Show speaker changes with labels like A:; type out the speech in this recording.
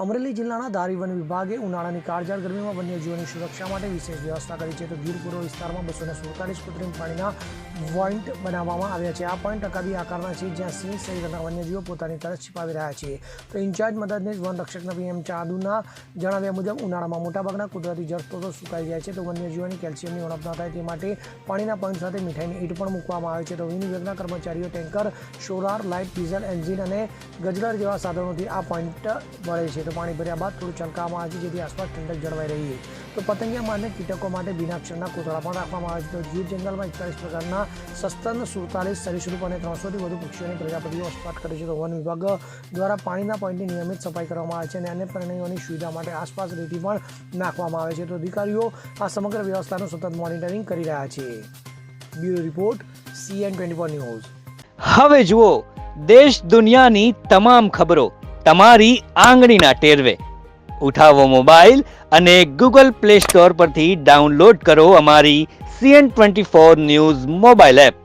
A: અમરેલી જિલ્લાના ધારી વન વિભાગે ઉનાળાની કાળઝાળ ગરમીમાં વન્યજીવોની સુરક્ષા માટે વિશેષ વ્યવસ્થા કરી છે. તો ગીર પૂર્વ વિસ્તારમાં 247 કૃત્રિમ પાણીના પોઈન્ટ બનાવવામાં આવ્યા છે. આ પોઈન્ટ ટકાવી આકારના છે, જ્યાં સિંહ સહિતના વન્યજીવો પોતાની તરસ छिपाવી રહ્યા છે. તો ઇન્ચાર્જ મદદનીશ વન રક્ષકના PM ચાદુના જણાવ્યા મુજબ ઉનાળામાં મોટાભાગના કુદરતી જળસ્ત્રોતો સુકાઈ જાય છે. તો વન્યજીવોની કેલ્શિયમની ઉણપ ન થાય તે માટે પાણીના પોઈન્ટ સાથે મીઠાઈની ઈંટ પણ મૂકવામાં આવે છે. તો વન વિભાગના કર્મચારીઓ tanker, solar light, diesel engine અને ગજલર જેવા સાધનોથી આ પોઈન્ટ મળે છે. તો પાણી ભર્યા બાદ થોડું છલકાવવામાં આવે છે, જેથી આસપાસ ઠંડક જળવાઈ રહી. તો પતંગિયા મારને કીટકો માટે બિનાક્ષરના કોતરા પણ રાખવામાં આવે છે. તો ગીર જંગલમાં 41 પ્રકારના સસ્તન, 47 સરીસૃપ અને 300થી વધુ પક્ષીઓની પ્રજાપતિઓ વસવાટ કરે છે. તો વન વિભાગ દ્વારા પાણીના પોઈન્ટની નિયમિત સફાઈ કરવામાં આવે છે અને અન્ય પ્રાણીઓની સુવિધા માટે આસપાસ રેતી પણ નાખવામાં આવે છે. તો અધિકારીઓ આ સમગ્ર વ્યવસ્થાનું સતત મોનિટરિંગ કરી રહ્યા છે. Bureau report, CN24 news.
B: હવે જુઓ દેશ દુનિયાની તમામ ખબરો તમારી આંગળીના ટેરવે. ઉઠાવો મોબાઈલ અને Google Play Store પરથી ડાઉનલોડ કરો અમારી CN24 ન્યૂઝ મોબાઈલ એપ.